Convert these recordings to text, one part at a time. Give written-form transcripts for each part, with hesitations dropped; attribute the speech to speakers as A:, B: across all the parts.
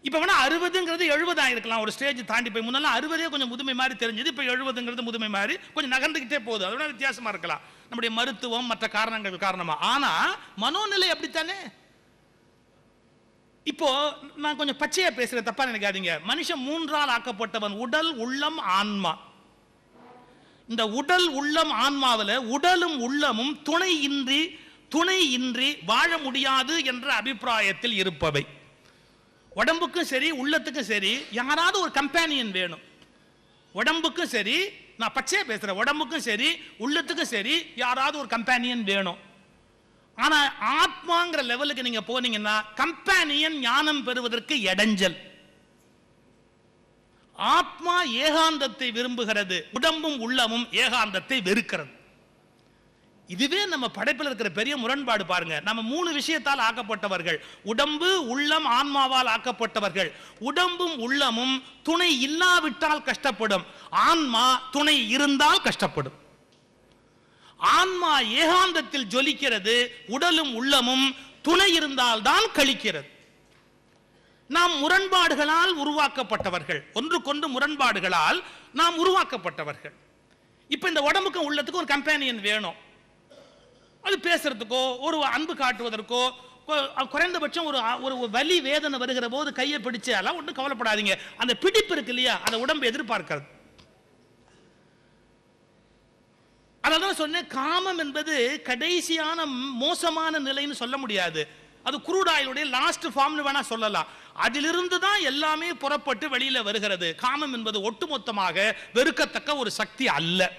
A: இப்போ வேணா 60ங்கிறது 70 ஆயிருக்கலாம், ஒரு ஸ்டேஜ் தாண்டி போய். முன்னெல்லாம் 60 கொஞ்சம் முதுமை மாதிரி தெரிஞ்சது, இப்போ 70ங்கிறது முதுமை மாதிரி கொஞ்சம் நகர்ந்துக்கிட்டே போகுது. அதோட வித்தியாசமா இருக்கலாம் நம்முடைய மருத்துவம் மற்ற காரணங்கள் காரணமா. ஆனா மனோநிலை அப்படித்தானே. இப்போ நான் கொஞ்சம் பச்சையா பேசுறேன், தப்பா நினைக்காதீங்க. மனுஷன் 3ஆல் ஆக்கப்பட்டவன்: உடல், உள்ளம், ஆன்மா. இந்த உடல், உள்ளம், ஆன்மாவில் உடலும் உள்ளமும் துணை இன்றி வாழ முடியாது என்ற அபிப்பிராயத்தில் இருப்பவை. உடம்புக்கும் சரி உள்ளத்துக்கும் சரி யாராவது ஒரு கம்பேனியன் வேணும். உடம்புக்கும் சரி, நான் பச்சையா பேசுறேன், உடம்புக்கும் சரி உள்ளத்துக்கும் சரி யாராவது ஒரு கம்பேனியன் வேணும். ஆனா ஆத்மாங்கிற லெவலுக்கு நீங்க போனீங்கன்னா கம்பேனியன் ஞானம் பெறுவதற்கு இடைஞ்சல். ஆத்மா ஏகாந்தத்தை விரும்புகிறது, உடம்பும் உள்ளமும் ஏகாந்தத்தை வெறுக்கிறது. இதுவே நம்ம படைப்பில் இருக்கிற பெரிய முரண்பாடு பாருங்க. நம்ம 3 விஷயத்தால் ஆக்கப்பட்டவர்கள்: உடம்பு, உள்ளம், ஆன்மாவால் ஆக்கப்பட்டவர்கள். உடம்பும் உள்ளமும் துணை இல்லாவிட்டால் கஷ்டப்படும், ஆன்மா துணை இருந்தால் கஷ்டப்படும். ஆன்மா ஏகாந்தத்தில் ஜொலிக்கிறது, உடலும் உள்ளமும் துணை இருந்தால் தான் கழிக்கிறது. நாம் முரண்பாடுகளால் உருவாக்கப்பட்டவர்கள், ஒன்றுக்கொன்று முரண்பாடுகளால் நாம் உருவாக்கப்பட்டவர்கள். இப்ப இந்த உடம்புக்கும் உள்ளத்துக்கும் ஒரு கம்பேனியன் வேணும். அது பேசுறதுக்கோ ஒரு அன்பு காட்டுவதற்கோ, குறைந்தபட்சம் ஒரு வலி வேதனை வருகிற போது கையை பிடிச்சு அதெல்லாம் ஒன்றும் கவலைப்படாதீங்க, அந்த பிடிப்பு இருக்கு இல்லையா, அந்த உடம்பு எதிர்பார்க்கிறது. அதான் சொன்னேன், காமம் என்பது கடைசியான மோசமான நிலைன்னு சொல்ல முடியாது. அது குரூடாயிலுடைய லாஸ்ட் ஃபார்ம்னு வேணா சொல்லலாம். அதிலிருந்து தான் எல்லாமே புறப்பட்டு வெளியில வருகிறது. காமம் என்பது ஒட்டுமொத்தமாக வெறுக்கத்தக்க ஒரு சக்தி அல்ல.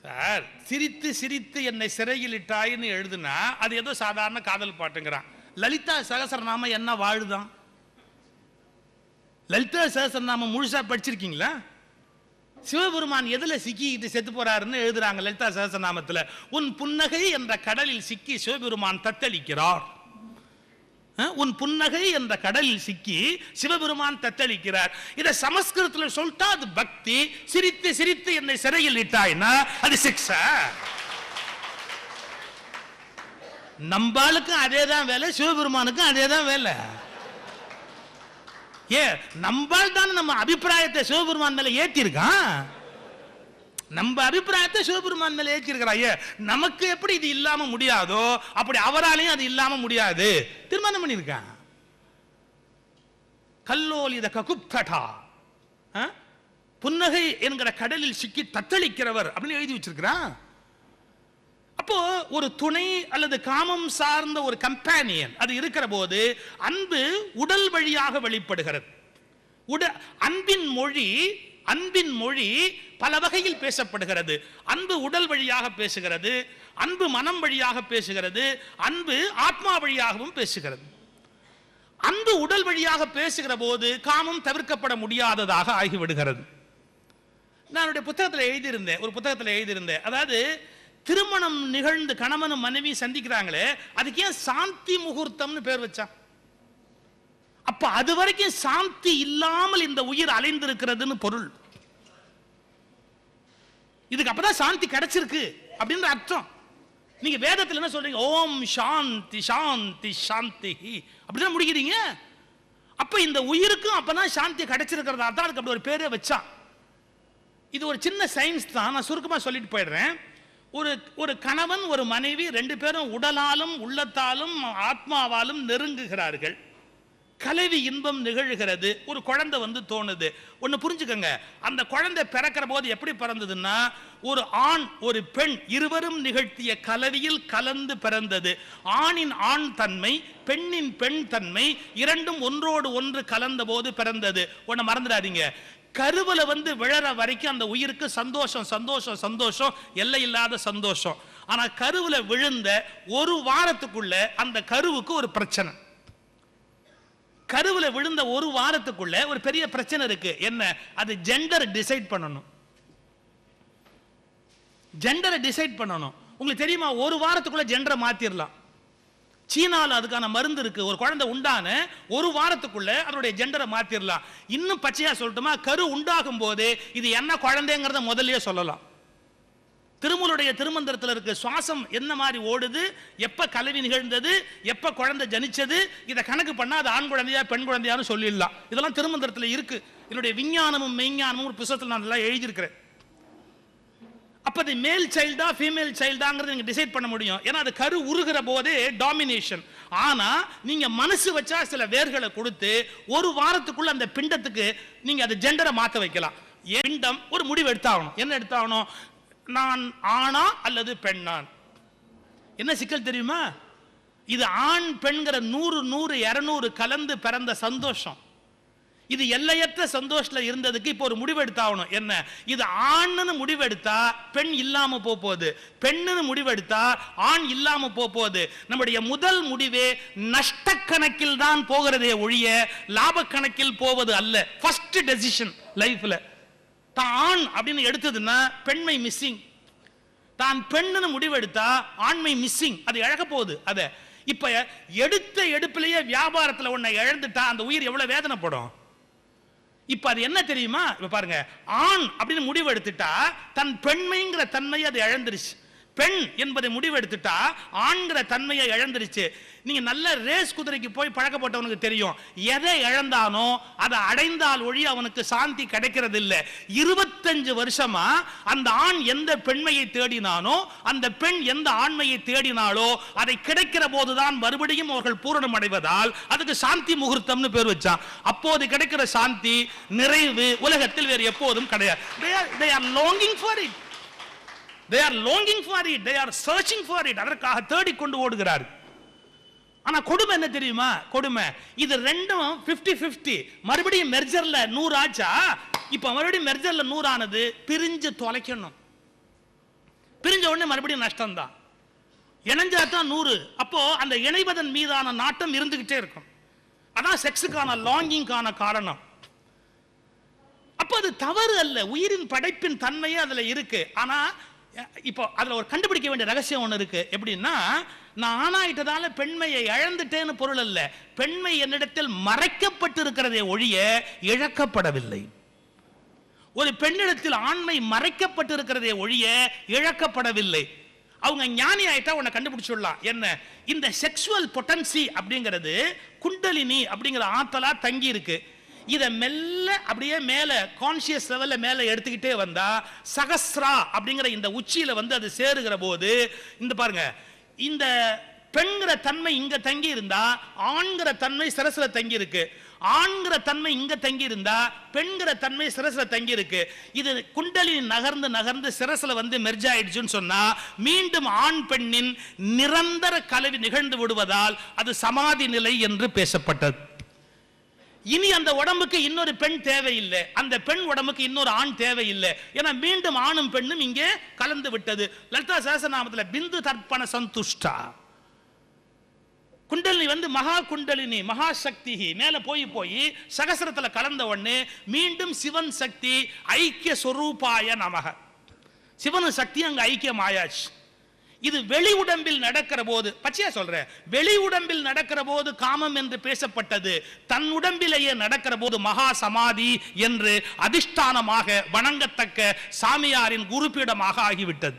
A: சார், சிரித்து சிரித்து என்னை சிறையில் இட்டாயின்னு எழுதுனா அது ஏதோ சாதாரண காதல் பாட்டுங்கிறான். லலிதா சகசரநாமம் என்ன வாழுதான்? லலிதா சகசரநாமம் முழுசா படிச்சிருக்கீங்களா? சிவபெருமான் எதுல சிக்கிட்டு செத்து போறாருன்னு எழுதுறாங்க லலிதா சகசரநாமத்துல. உன் புன்னகை என்ற கடலில் சிக்கி சிவபெருமான் தத்தளிக்கிறார். உன் புன்னகை என்ற கடலில் சிக்கி சிவபெருமான் தத்தளிக்கிறார். இதை சமஸ்கிருதத்தில் சொல்லிட்டா அது பக்தி. சிரித்து சிரித்து என்னை சிறையில் இட்டாய்னா அது சிக்ஷா. நம்பாளுக்கும் அதேதான் வேலை, சிவபெருமானுக்கும் அதேதான் வேலை. நம்பால் தான் நம்ம அபிப்பிராயத்தை சிவபெருமான் மேல ஏற்றிருக்கான். நம்ம அபிப்பிராயத்தை சிவபெருமான் மேல ஏற்றிருக்கிறான். நமக்கு எப்படி இது இல்லாம முடியாதோ அப்படி அவராலையும் அது இல்லாம முடியாது. தீர்மானம் பண்ணிருக்கான். கல்லோலித ககுப்தடா, புன்னகை என்கிற கடலில் சிக்கி தத்தளிக்கிறவர் அப்படின்னு எழுதி வச்சிருக்கிறான். அப்போ ஒரு துணை அல்லது காமம் சார்ந்த ஒரு கம்பேனியன் அது இருக்கிற போது அன்பு உடல் வழியாக வெளிப்படுகிறது. அன்பின் மொழி பல வகையில் பேசப்படுகிறது. அன்பு உடல் வழியாக பேசுகிறது, அன்பு மனம் வழியாக பேசுகிறது, அன்பு ஆத்மா வழியாகவும் பேசுகிறது. அன்பு உடல் வழியாக பேசுகிற போது காமம் தவிர்க்கப்பட முடியாததாக ஆகிவிடுகிறது. நான் ஒரு புத்தகத்தில் எழுதியிருந்தேன், அதாவது திருமணம் நிகழ்ந்து கணவனும் மனைவி சந்திக்கிறாங்களே, அதுக்கு ஏன் சாந்தி முகூர்த்தம்னு பேர் வச்சான்? அப்ப அது வரைக்கும் சாந்தி இல்லாமல் இந்த உயிர் அலைந்திருக்கிறதுன்னு பொருள். இதுக்கு அப்பதான் சாந்தி கிடைச்சிருக்கு அப்படின்ற அர்த்தம். நீங்க வேதத்தில் என்ன சொல்றீங்க? ஓம் சாந்தி சாந்தி சாந்தி அப்படிதான் முடிக்கிறீங்க. அப்ப இந்த உயிருக்கும் அப்பதான் சாந்தி கிடைச்சிருக்கிறதா தான் அதுக்கு அப்படி ஒரு பேரே வச்சான். இது ஒரு சின்ன சயின்ஸ் தான், நான் சுருக்கமா சொல்லிட்டு போயிடுறேன். ஒரு கணவன் ஒரு மனைவி 2 பேரும் உடலாலும் உள்ளத்தாலும் ஆத்மாவாலும் நெருங்குகிறார்கள். கலவி இன்பம் நிகழ்கிறது. ஒரு குழந்தை வந்து தோணுது. ஒன்னு புரிஞ்சுக்கங்க, அந்த குழந்தை பிறக்கிற போது எப்படி பிறந்ததுன்னா ஒரு ஆண் ஒரு பெண் இருவரும் நிகழ்த்திய கலவியில் கலந்து பிறந்தது. ஆணின் ஆண் தன்மை, பெண்ணின் பெண் தன்மை இரண்டும் ஒன்றோடு ஒன்று கலந்த போது பிறந்தது. ஒன்னு மறந்துடாதீங்க, கருவல வந்து விழற வரைக்கும் அந்த உயிருக்கு சந்தோஷம் சந்தோஷம் சந்தோஷம், எல்லை இல்லாத சந்தோஷம். ஆனா கருவுல விழுந்த ஒரு வாரத்துக்குள்ள அந்த கருவுக்கு ஒரு பிரச்சனை. கருவுல விழுந்த ஒரு வாரத்துக்குள்ள ஒரு பெரிய பிரச்சனை இருக்கு. என்ன? அது ஜெண்டர் டிசைட் பண்ணணும். ஜெண்டரை டிசைட் பண்ணணும். உங்களுக்கு தெரியுமா, ஒரு வாரத்துக்குள்ள ஜெண்டரை மாத்திரலாம். சீனால அதுக்கான மருந்து இருக்கு. ஒரு குழந்தை உண்டான ஒரு வாரத்துக்குள்ள அதனுடைய ஜெண்டரை மாத்திரலாம். இன்னும் பச்சையா சொல்லட்டுமா, கரு உண்டாகும் போது இது என்ன குழந்தைங்கிறத முதல்லயே சொல்லலாம். திருமூலுடைய திருமந்திரத்தில் இருக்கு. சுவாசம் என்ன மாதிரி ஓடுது, எப்ப கலவி நிகழ்ந்தது, எப்ப குழந்தை ஜனிச்சது, இதை கணக்கு பண்ணா அது ஆண் குழந்தையா பெண் குழந்தையான்னு சொல்லிடலாம். இதெல்லாம் திருமந்திரத்தில் இருக்கு. என்னுடைய விஞ்ஞானமும் மெய்ஞானமும் ஒரு புத்தகத்தில் நான் எல்லாம் எழுதியிருக்கிறேன். அப்ப அது மேல் சைல்டா ஃபீமேல் சைல்டாங்கிறது நீங்க டிசைட் பண்ண முடியும். ஏன்னா அது கரு உருகிற போதே டாமினேஷன். ஆனா நீங்க மனசு வச்சா சில வேர்களை கொடுத்து ஒரு வாரத்துக்குள்ள அந்த பிண்டத்துக்கு நீங்க அது ஜெண்டரை மாத்த வைக்கலாம். பிண்டம் ஒரு முடிவு எடுத்தாகணும். என்ன எடுத்தாகணும்? நான் ஆணா அல்லது பெண்ணான். என்ன சிக்கல் தெரியுமா? இது ஆண் பெண்கிற 100 100 200 கலந்து பிறந்த சந்தோஷம். இது எல்லையற்ற சந்தோஷத்துல இருந்ததுக்கு இப்போ ஒரு முடிவு எடுத்தாகணும். என்ன? இது ஆண்னு முடிவெடுத்தா பெண் இல்லாம போகுது, பெண்ணுன்னு முடிவெடுத்தா ஆண் இல்லாம போகுது. நம்முடைய முதல் முடிவே நஷ்ட கணக்கில் தான் போகிறதே ஒழிய லாப கணக்கில் போவது அல்ல. ஃபர்ஸ்ட் டெசிஷன் லைஃப்ல தான் ஆண் அப்படின்னு எடுத்ததுன்னா பெண்மை மிஸ்ஸிங், தான் பெண்ணுன்னு முடிவெடுத்தா ஆண்மை மிஸ்ஸிங். அது இழக்க போகுது. அத இப்ப எடுத்த எடுப்பிலேயே வியாபாரத்தில் ஒன்னை இழந்துட்டா அந்த உயிர் எவ்வளவு வேதனைப்படும். இப்ப அது என்ன தெரியுமா? இப்ப பாருங்க, ஆண் அப்படின்னு முடிவு எடுத்துட்டா தன் பெண்மைங்கிற தன்மையை அது இழந்துருச்சு. பெண் என்பதை முடிவெடுத்துட்டா ஆண்கிற தன்மையை இழந்துருச்சு. நீங்க நல்ல ரேஸ் குதிரைக்கு போய் பழக்கப்பட்டவனுக்கு தெரியும், எதை இழந்தானோ அதை அடைந்தால் ஒழி அவனுக்கு சாந்தி கிடைக்கிறது இல்லை. 25 வருஷமா அந்த ஆண் எந்த பெண்மையை தேடினானோ, அந்த பெண் எந்த ஆண்மையை தேடினாலோ அதை கிடைக்கிற போதுதான் மறுபடியும் அவர்கள் பூரணம் அடைவதால் அதுக்கு சாந்தி முகூர்த்தம்னு பேர் வச்சான். அப்போது கிடைக்கிற சாந்தி நிறைவு உலகத்தில் வேறு எப்போதும் கிடையாது. They are longing for it. They are longing for it. They are searching for it. அதற்காக தேடிக்கொண்டு ஓடுகிறார். ஆனா கொடுமை என்ன தெரியுமா? கொடுமை இது ரெண்டும் 50-50. மறுபடியும் மெர்ஜர்ல 100 ஆச்சா, இப்ப மறுபடியும் மெர்ஜர்ல 100 ஆனது. பிரிஞ்சு தொலைக்கணும். பிரிஞ்ச உடனே மறுபடியும் நஷ்டம் தான். இணைஞ்சா தான் 100. அப்போ அந்த இணைவதன் மீதான நாட்டம் இருந்துகிட்டே இருக்கும். அதான் செக்ஸுக்கான லாங்கிங்கான காரணம். அப்ப அது தவறு அல்ல, உயிரின் படைப்பின் தன்மையே அதுல இருக்கு. ஆனா இப்போ அதுல ஒரு கண்டுபிடிக்க வேண்டிய ரகசியம் ஒன்று இருக்கு. எப்படின்னா, நான் ஆணாயிட்டதால பெண்மையை இழந்துட்டேன்னு பொருள் அல்ல. பெண்மை என்னிடத்தில் மறைக்கப்பட்டு இருக்கிறதே ஒழிய இழக்கப்படவில்லை. ஒரு பெண்ணிடத்தில் ஆண்மை மறைக்கப்பட்டு இருக்கிறதே ஒழிய இழக்கப்படவில்லை. அவங்க ஞானி ஆயிட்டா உன்னை கண்டுபிடிச்சுடலாம். என்ன? இந்த செக்ஷுவல் பொட்டன்சி அப்படிங்கிறது குண்டலினி அப்படிங்கிற ஆத்தலா தங்கி இருக்கு. இதை மெல்ல அப்படியே மேல கான்சியஸ் லெவல்ல மேல எடுத்துக்கிட்டே வந்தா சகஸ்ரா அப்படிங்கிற இந்த உச்சியில வந்து அது சேருகிற போது இந்த பாருங்க, இந்த பெண்கிற தன்மை இங்க தங்கி இருந்தா ஆண்கிற தன்மை சிரசுல தங்கி இருக்கு. ஆண்கிற தன்மை இங்க தங்கி இருந்தா பெண்கிற தன்மை சிரசுல தங்கி இருக்கு. இது குண்டலினி நகர்ந்து நகர்ந்து சிரசுல வந்து மெர்ஜ் ஆயிடுச்சுன்னு சொன்னா மீண்டும் ஆண் பெண்ணின் நிரந்தர கலவி நிகழ்ந்து விடுவதால் அது சமாதி நிலை என்று பேசப்பட்டது. இனி அந்த உடம்புக்கு இன்னொரு பெண் தேவையில்லை, அந்த பெண் உடம்புக்கு இன்னொரு ஆண் தேவையில்லை. ஏன்னா மீண்டும் ஆணும் பெண்ணும் இங்கே கலந்து விட்டது. லலிதா சஹஸ்ரநாமத்தில் பிந்து தர்ப்பண சந்துஷ்டா, குண்டலினி வந்து மகா குண்டலினி மகா சக்தி மேல போய் போய் சகசரத்தில் கலந்த உடனே மீண்டும் சிவன் சக்தி ஐக்கிய சொரூபாய நமக, சிவன் சக்தி அங்க ஐக்கியம் ஆயாச்சு. இது வெளி உடம்பில் நடக்கிற போது, பச்சையா சொல்றேன், வெளி உடம்பில் நடக்கிற போது காமம் என்று பேசப்பட்டது. தன் உடம்பிலேயே நடக்கிற போது மகா சமாதி என்று அதிஷ்டானமாக வணங்கத்தக்க சாமியாரின் குருபீடமாக ஆகிவிட்டது.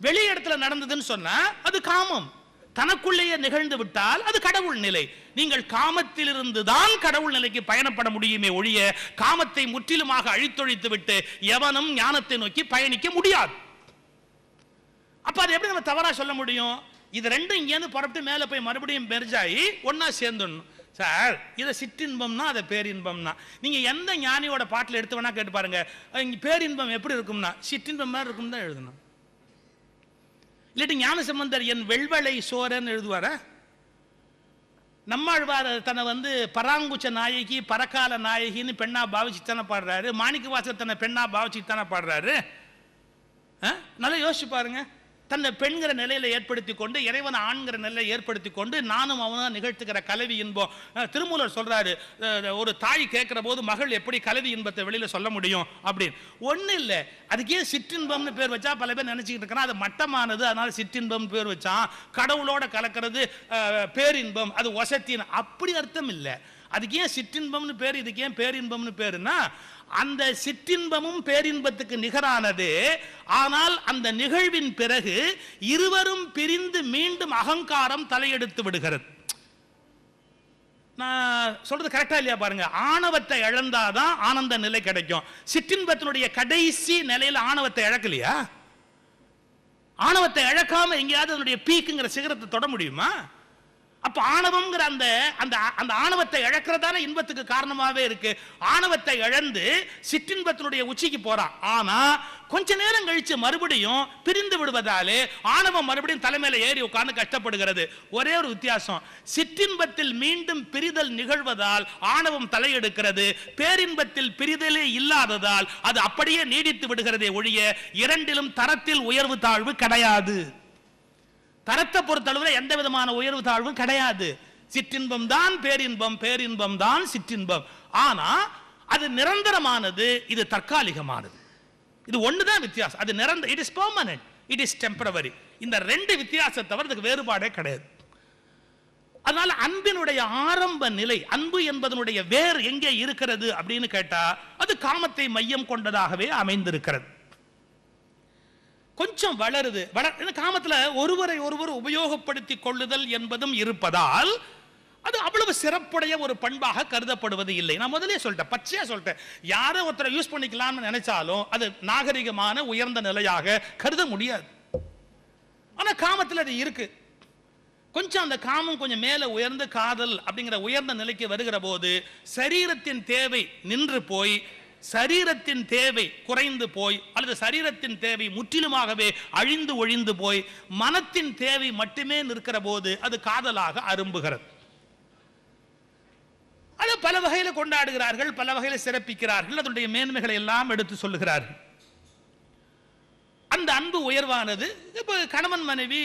A: வெளி இடத்துல நடந்ததுன்னு சொன்னா அது காமம், தனக்குள்ளேயே நிகழ்ந்து விட்டால் அது கடவுள் நிலை. நீங்கள் காமத்திலிருந்து தான் கடவுள் நிலைக்கு பயணப்பட முடியுமே ஒழிய காமத்தை முற்றிலுமாக அழித்தொழித்து விட்டு எவனும் ஞானத்தை நோக்கி பயணிக்க முடியாது. அப்ப அது எப்படி நம்ம தவறா சொல்ல முடியும்? இது ரெண்டும் இங்கேருந்து புறப்பட்டு மேலே போய் மறுபடியும் மெர்ஜாயி ஒன்னா சேர்ந்துடணும். சார், இதை சிற்றின்பம்னா அதை பேரின்பம்னா, நீங்க எந்த ஞானியோட பாட்டில் எடுத்து வேணா கேட்டு பாருங்க, பேரின்பம் எப்படி இருக்கும்னா சிற்றின்பம் மாதிரி இருக்கும் தான் எழுதணும். இல்லாட்டி ஞானசம்பந்தர் என் வெள்வளை சோரன்னு எழுதுவார. நம்மாழ்வார் தன்னை வந்து பராங்குச்ச நாயகி பரகால நாயகின்னு பெண்ணா பாவிச்சு தானே பாடுறாரு. மாணிக்க வாசகர் தன்னை பெண்ணா பாவிச்சு தானே பாடுறாரு. நல்லா யோசிச்சு பாருங்க. தன்னை பெண்கிற நிலையில ஏற்படுத்தி கொண்டு இறைவன் ஆண்கிற நிலையை ஏற்படுத்தி கொண்டு நானும் அவனும் நிகழ்த்துகிற கலவி இன்பம். திருமூலர் சொல்றாரு, ஒரு தாய் கேட்கிற போது மகள் எப்படி கலவி இன்பத்தை வெளியில சொல்ல முடியும் அப்படின்னு. ஒண்ணு இல்லை, அதுக்கே சிற்றின்பம்னு பேர் வச்சா பல பேர் நினைச்சுக்கிட்டு இருக்கிறான் அது மட்டமானது, அதனால சிற்றின்பம் பேர் வச்சான். கடவுளோட கலக்கிறது பேரின்பம், அது வசத்தின், அப்படி அர்த்தம் இல்லை. அதுக்கு ஏன் சிற்றின்பம்னு பேர், இதுக்கு ஏன் பேரின்பம்னு பேருன்னா, அந்த சிற்றின்பமும் பேரின்பத்துக்கு நிகரானது. ஆனால் அந்த நிகழ்வின் பிறகு இருவரும் பிரிந்து மீண்டும் அகங்காரம் தலையெடுத்து விடுகிறது. நான் சொல்றது கரெக்டா இல்லையா பாருங்க. ஆணவத்தை இழந்தாதான் ஆனந்த நிலை கிடைக்கும். சிற்றின்பத்தினுடைய கடைசி நிலையில ஆணவத்தை இழக்கலையா? ஆணவத்தை இழக்காம எங்கேயாவது அதனுடைய பீக்குங்கிற சிகரத்தை தொட முடியுமா? அப்ப ஆணவம்ங்கிற அந்த அந்த அந்த ஆணவத்தை இழக்கிறதான இன்பத்துக்கு காரணமாவே இருக்கு. ஆணவத்தை இழந்து சிற்றின்பத்தினுடைய உச்சிக்கு போறான். ஆனா கொஞ்ச நேரம் கழிச்சு மறுபடியும் பிரிந்து விடுவதாலே ஆணவம் மறுபடியும் தலைமையில ஏறி உட்கார்ந்து கஷ்டப்படுகிறது. ஒரே ஒரு வித்தியாசம், சிற்றின்பத்தில் மீண்டும் பிரிதல் நிகழ்வதால் ஆணவம் தலையெடுக்கிறது. பேரின்பத்தில் பிரிதலே இல்லாததால் அது அப்படியே நீடித்து விடுகிறதே ஒழிய இரண்டிலும் தரத்தில் உயர்வு தாழ்வு கிடையாது. தரத்தை பொறுத்தளவில் எந்த விதமான உயர்வு தாழ்வும் கிடையாது. சிற்றின்பம் தான் பேரின்பம், பேரின்பம் தான் சிற்றின்பம். ஆனா அது நிரந்தரமானது, இது தற்காலிகமானது. இது ஒண்ணுதான் வித்தியாசம். அது நிரந்தர, it is permanent, it is temporary. இந்த ரெண்டு வித்தியாசத்தை தவிர அதுக்கு வேறுபாடே கிடையாது. அதனால அன்பினுடைய ஆரம்ப நிலை, அன்பு என்பதனுடைய வேர் எங்கே இருக்கிறது அப்படின்னு கேட்டா அது காமத்தை மையம் கொண்டதாகவே அமைந்திருக்கிறது. கொஞ்சம் வளருது. காமத்தில் ஒருவரை ஒருவர் உபயோகப்படுத்திக் கொள்ளுதல் என்பதும் இருப்பதால் அது அவ்வளவு சிறப்புடைய ஒரு பண்பாக கருதப்படுவது இல்லை. நான் முதலே சொல்லிட்டேன், பச்சையா சொல்லிட்டேன். யாரை ஒருத்தரை யூஸ் பண்ணிக்கலாம்னு நினைச்சாலும் அது நாகரிகமான உயர்ந்த நிலையாக கருத முடியாது. ஆனா காமத்தில் அது இருக்கு. கொஞ்சம் அந்த காமம் கொஞ்சம் மேல உயர்ந்த காதல் அப்படிங்கிற உயர்ந்த நிலைக்கு வருகிற போது சரீரத்தின் தேவை நின்று போய், சரீரத்தின் தேவை குறைந்து போய், அல்லது சரீரத்தின் தேவை முற்றிலுமாகவே அழிந்து ஒழிந்து போய் மனத்தின் தேவை மட்டுமே நிற்கிற போது அது காதலாக அரும்புகிறது. அதை பல வகையில கொண்டாடுகிறார்கள், பல வகையில சிறப்பிக்கிறார்கள், அதனுடைய மேன்மைகளை எல்லாம் எடுத்து சொல்லுகிறார்கள். அந்த அன்பு உயர்வானது இப்ப கணவன் மனைவி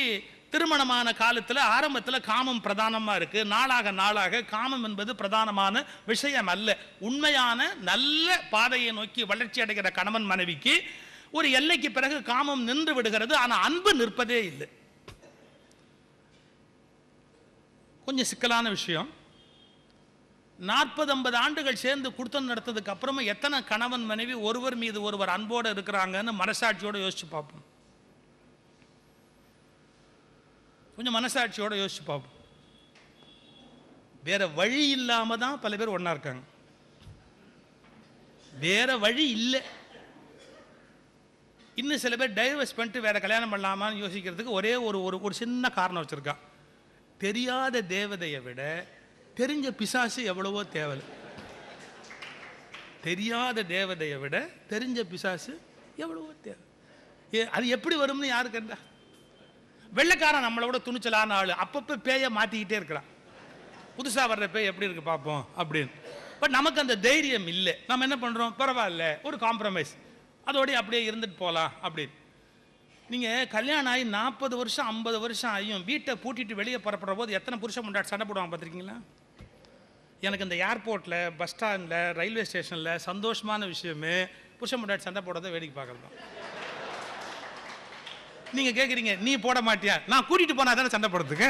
A: திருமணமான காலத்தில் ஆரம்பத்தில் காமம் பிரதானமா இருக்கு. நாளாக நாளாக காமம் என்பது பிரதானமான விஷயம் அல்ல. உண்மையான நல்ல பாதையை நோக்கி வளர்ச்சி அடைகிற கணவன் மனைவிக்கு ஒரு எல்லைக்கு பிறகு காமம் நின்று விடுகிறது. ஆனால் அன்பு நிற்பதே இல்லை. கொஞ்சம் சிக்கலான விஷயம். 40-50 ஆண்டுகள் சேர்ந்து குடுத்தம் நடத்ததுக்கு அப்புறமா எத்தனை கணவன் மனைவி ஒருவர் மீது ஒருவர் அன்போடு இருக்கிறாங்கன்னு மனசாட்சியோடு யோசிச்சு பார்ப்போம். கொஞ்சம் மனசாட்சியோட யோசிச்சு பார்ப்போம். வேற வழி இல்லாம தான் பல பேர் ஒன்னா இருக்காங்க. வேற வழி இல்லை. இன்னும் சில பேர் டைவர்ஸ் பண்ணிட்டு வேற கல்யாணம் பண்ணலாமான்னு யோசிக்கிறதுக்கு ஒரே ஒரு சின்ன காரணம் வச்சிருக்கான். தெரியாத தேவதையை விட தெரிஞ்ச பிசாசு எவ்வளவோ தேவை. தெரியாத தேவதையை விட தெரிஞ்ச பிசாசு எவ்வளவோ தேவை. அது எப்படி வரும்னு யாரு கண்டா? வெள்ளைக்காரன் நம்மளோட துணிச்சலான ஆளு, அப்பப்போ பேயை மாற்றிக்கிட்டே இருக்கிறான். புதுசாக வர்ற பேய் எப்படி இருக்கு பார்ப்போம் அப்படின்னு. பட் நமக்கு அந்த தைரியம் இல்லை. நம்ம என்ன பண்ணுறோம், பரவாயில்ல ஒரு காம்ப்ரமைஸ், அதோடய அப்படியே இருந்துட்டு போகலாம் அப்படின்னு. நீங்கள் கல்யாணம் ஆகி 40 வருஷம் 50 வருஷம் ஆகியும் வீட்டை பூட்டிட்டு வெளியே புறப்படுற போது எத்தனை புருஷன் முன்னாடி சண்டை போடுவாங்க பார்த்துருக்கீங்களா? எனக்கு இந்த ஏர்போர்ட்டில், பஸ் ஸ்டாண்டில், ரயில்வே ஸ்டேஷனில் சந்தோஷமான விஷயமே புருஷன் முன்னாடி சண்டை போடுறதை வேடிக்கை பார்க்குறது தான். நீங்க கேக்குறீங்க, நீ போட மாட்டியா? நான் கூட்டிட்டு போனா தானே சண்டை போடுறதுக்கு.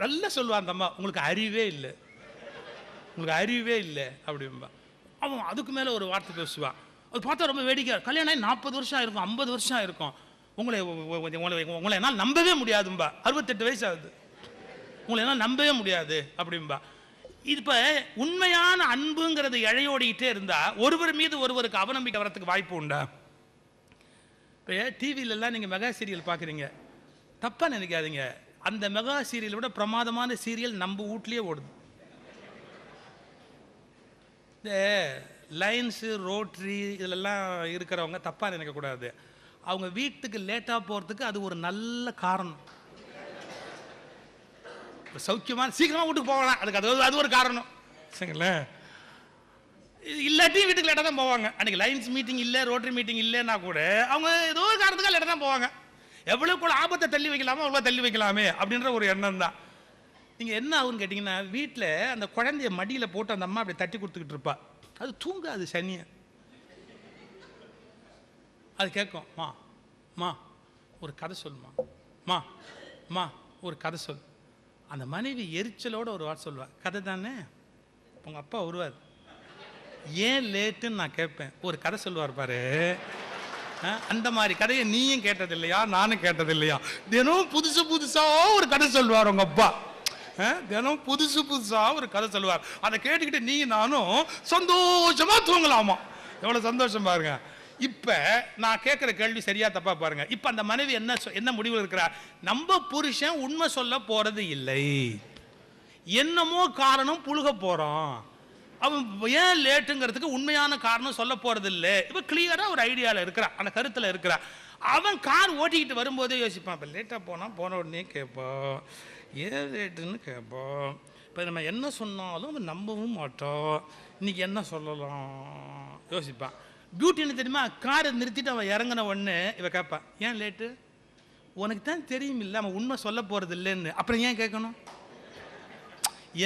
A: நல்லா சொல்லுவான் அந்த அம்மா, உங்களுக்கு அறிவே இல்லை, உங்களுக்கு அறிவே இல்லை அப்படின்பா. அவன் அதுக்கு மேல ஒரு வார்த்தை பேசுவான். அது பார்த்தா ரொம்ப வேடிக்கை. கல்யாணம் ஆகி 40 வருஷம் ஆயிருக்கும், 50 வருஷம் ஆயிருக்கும், உங்களை என்னால் நம்பவே முடியாதும்பா. 68 வயசு ஆகுது, உங்களை என்னால் நம்பவே முடியாது அப்படின்பா. இப்ப உண்மையான அன்புங்கிறது இழையோடிக்கிட்டே இருந்தா ஒருவர் மீது ஒருவருக்கு அவநம்பிக்கை வரத்துக்கு வாய்ப்பு உண்டா? இப்போ டிவியில எல்லாம் நீங்க மெகா சீரியல் பாக்குறீங்க, தப்பா நினைக்காதீங்க. அந்த மெகா சீரியல் விட பிரமாதமான சீரியல் நம்ம வீட்லயே ஓடுது. இந்த லைன்ஸ், ரோட்ரி இதெல்லாம் இருக்கிறவங்க தப்பா நினைக்க கூடாது. அவங்க வீட்டுக்கு லேட்டா போறதுக்கு அது ஒரு நல்ல காரணம். சௌக்கியமான சீக்கிரமா வீட்டுக்கு போகலாம், அதுக்கு அது ஒரு காரணம். சரிங்களா? இல்லாட்டி வீட்டுக்கு லேட்டாக தான் போவாங்க. அன்னைக்கு லைன்ஸ் மீட்டிங் இல்லை, ரோட்டரி மீட்டிங் இல்லைன்னா கூட அவங்க ஏதோ ஒரு காரணத்துக்காக லேட்டாக தான் போவாங்க. எவ்வளவு ஆபத்தை தள்ளி வைக்கலாமோ அவ்வளோ தள்ளி வைக்கலாமே அப்படின்ற ஒரு எண்ணம் தான். நீங்கள் என்ன ஆகுன்னு கேட்டிங்கன்னா, வீட்டில் அந்த குழந்தைய மடியில் போட்டு அந்த அம்மா அப்படி தட்டி கொடுத்துக்கிட்டு இருப்பா. அது தூங்காது சனியை. அது கேட்கும், மா மா ஒரு கதை சொல்லுமா, மா அம்மா ஒரு கதை சொல். அந்த மனைவி எரிச்சலோட ஒரு வார்த்தை சொல்லுவா, கதை தானே, உங்கள் அப்பா வருவார், ஏன் லேட்டுன்னு நான் கேட்பேன், ஒரு கதை சொல்லுவார் பாரு. அந்த மாதிரி கதையை நீயும் கேட்டது இல்லையா, நானும் கேட்டது இல்லையா? தினம் புதுசு புதுசா ஒரு கதை சொல்லுவார் உங்க அப்பா. தினம் புதுசு புதுசா ஒரு கதை சொல்லுவார். அதை கேட்டுக்கிட்டு நீங்க நானும் சந்தோஷமா தூங்கலாமா. எவ்வளவு சந்தோஷம் பாருங்க. இப்ப நான் கேட்கிற கேள்வி சரியா தப்பா பாருங்க. இப்ப அந்த மனைவி என்ன முடிவில் இருக்கிறார்? நம்ம புருஷன் உண்மை சொல்ல போறது இல்லை, என்னமோ காரணம் புழுக போறோம், அவன் ஏன் லேட்டுங்கிறதுக்கு உண்மையான காரணம் சொல்ல போறது இல்லை. இப்ப கிளியரா ஒரு ஐடியாவில் இருக்கிறான், அந்த கருத்துல இருக்கிறான். அவன் கார் ஓட்டிக்கிட்டு வரும்போதே யோசிப்பான், இப்போ லேட்டாக போனால் போன உடனே கேட்போம், ஏன் லேட்டுன்னு கேட்போம். இப்போ நம்ம என்ன சொன்னாலும் அவன் நம்பவும் மாட்டோம், இன்னைக்கு என்ன சொல்லலாம் யோசிப்பான். பியூட்டி என்ன தெரியுமா, காரை நிறுத்திட்டு அவன் இறங்கின உடனே இவன் கேட்பான், ஏன் லேட்டு, உனக்கு தான் தெரியும் இல்லை அவன் உண்மை சொல்ல போகிறது இல்லைன்னு, அப்புறம் ஏன் கேட்கணும்?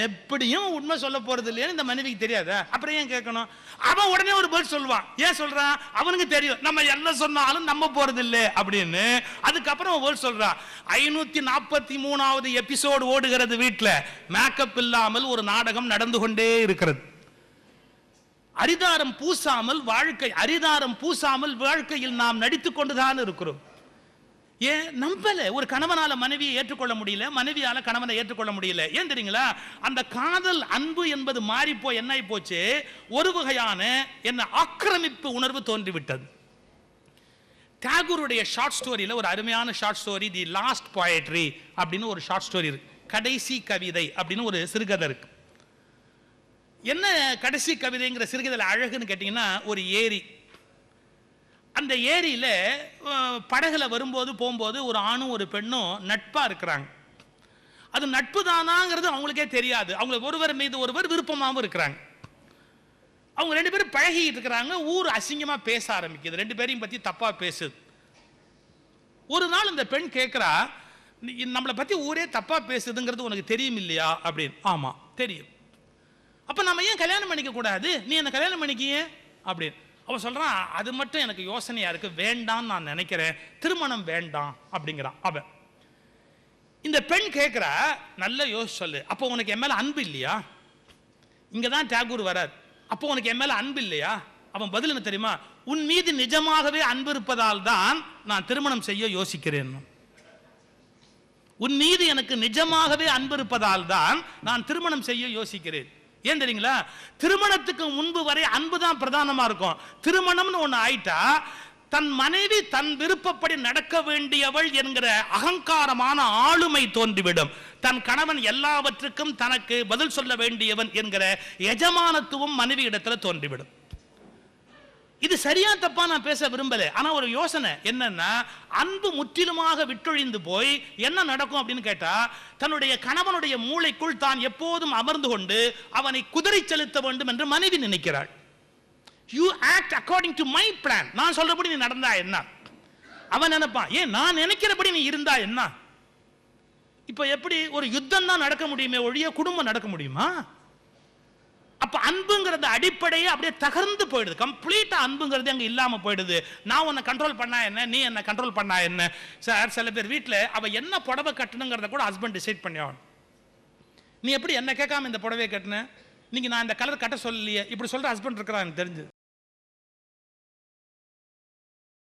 A: எப்படியும் உண்மை சொல்ல போறது இல்லைன்னு இந்த மனைவிக்கு தெரியாதா, அப்புறம் ஏன் கேட்கணும்? அவன் உடனே ஒரு பதில் சொல்லுவான். ஏன் சொல்றான்? அவனுக்கு தெரியும் நம்ம என்ன சொன்னாலும் நம்ப போறது இல்லை அப்படின்னு. அதுக்கப்புறம் பதில் சொல்றான். 543வது எபிசோடு ஓடுகிறது வீட்டுல, மேக்கப் இல்லாமல் ஒரு நாடகம் நடந்து கொண்டே இருக்கிறது. அரிதாரம் பூசாமல் வாழ்க்கையில் நாம் நடித்துக் கொண்டுதான் இருக்கிறோம். ஏன் நம்பல? ஒரு கணவனால மனைவியை ஏற்றுக்கொள்ள முடியல, மனைவியால கணவனை ஏற்றுக்கொள்ள முடியல. ஏன் தெரியுங்களா? அந்த காதல் அன்பு என்பது மாறி போய் என்ன போச்சு, ஒரு வகையான என்ன ஆக்கிரமிப்பு உணர்வு தோன்றிவிட்டது. டாகூருடைய ஷார்ட் ஸ்டோரியில ஒரு அருமையான short story, the last poetry அப்படின்னு ஒரு ஷார்ட் ஸ்டோரி இருக்கு. கடைசி கவிதை அப்படின்னு ஒரு சிறுகதை இருக்கு. என்ன கடைசி கவிதைங்கிற சிறுகதையில் அழகுன்னு கேட்டீங்கன்னா, ஒரு ஏரி, அந்த ஏரியில படகுல வரும்போது போகும்போது ஒரு ஆணும் ஒரு பெண்ணும் நட்பா இருக்கிறாங்க. அது நட்பு தானாங்கிறது அவங்களுக்கே தெரியாது. அவங்க ஒருவர் மீது ஒருவர் விருப்பமாகவும் இருக்கிறாங்க. அவங்க ரெண்டு பேரும் பழகிட்டு இருக்கிறாங்க. ஊர் அசிங்கமா பேச ஆரம்பிக்குது, ரெண்டு பேரையும் பத்தி தப்பா பேசுது. ஒரு நாள் இந்த பெண் கேட்கிறா, நம்மளை பத்தி ஊரே தப்பா பேசுதுங்கிறது உனக்கு தெரியும் இல்லையா அப்படின்னு. ஆமா தெரியும். அப்ப நம்ம ஏன் கல்யாணம் பண்ணிக்க கூடாது, நீ என்ன கல்யாணம் பண்ணிக்கிய அப்படின்னு. அவன் சொல்றான், அது மட்டும் எனக்கு யோசனையா இருக்கு, வேண்டாம் நான் நினைக்கிறேன், திருமணம் வேண்டாம் அப்படிங்கிறான் அவன். இந்த பெண் கேட்கிறா, நல்ல யோசிச்சு சொல்லு, அப்போ உனக்கு என் மேல அன்பு இல்லையா? இங்கதான் டாகூர் வரார். அப்போ உனக்கு என் மேல அன்பு இல்லையா? அவன் பதில் என்ன தெரியுமா, உன் மீது நிஜமாகவே அன்பு இருப்பதால் தான் நான் திருமணம் செய்ய யோசிக்கிறேன். உன் மீது எனக்கு நிஜமாகவே அன்பு இருப்பதால் தான் நான் திருமணம் செய்ய யோசிக்கிறேன். ஏன் தெரியுங்களா? திருமணத்துக்கு முன்பு வரை அன்பு தான் பிரதானமா இருக்கும். திருமணம்னு ஒண்ணு ஆயிட்டா தன் மனைவி தன் விருப்பப்படி நடக்க வேண்டியவள் என்கிற அகங்காரமான ஆளுமை தோன்றிவிடும். தன் கணவன் எல்லாவற்றுக்கும் தனக்கு பதில் சொல்ல வேண்டியவன் என்கிற எஜமானத்துவம் மனைவி இடத்துல தோன்றிவிடும். இது சரியா தப்பா நான் பேச விரும்பல, ஆனா ஒரு யோசனை என்னன்னா, அன்பு முற்றிலுமாக விட்டொழிந்து போய் என்ன நடக்கும் அப்படின்னு கேட்டா, தன்னுடைய கணவனுடைய மூளைக்குள் தான் எப்போதும் அமர்ந்து கொண்டு அவனை குதிரை செலுத்த வேண்டும் என்று மனைவி நினைக்கிறாள். You act according to my plan. நான் சொல்றபடி நீ நடந்தா என்ன? அவன் நினைப்பான், ஏன் நான் நினைக்கிறபடி நீ இருந்தா என்ன? இப்ப எப்படி ஒரு யுத்தம் தான் நடக்க முடியுமே ஒழிய குடும்பம் நடக்க முடியுமா? அப்ப அன்புங்கிறது அடிப்படையே அப்படியே தகர்ந்து போயிடுது. கம்ப்ளீட்டா அன்புங்கிறது அங்க இல்லாம போயிடுது. நான் உன்னை கண்ட்ரோல் பண்ணா என்ன, நீ என்ன கண்ட்ரோல் பண்ணா என்ன? சார், சில பேர் வீட்டுல அவ என்ன புடவை கட்டணுங்கிறத கூட ஹஸ்பண்ட் டிசைட் பண்ணியான். நீ எப்படி என்ன கேட்காம இந்த புடவையை கட்டின, நீங்க நான் இந்த கலர் கட்ட சொல்லலையே, இப்படி சொல்ற ஹஸ்பண்ட் இருக்கிறான் எனக்கு தெரிஞ்சு.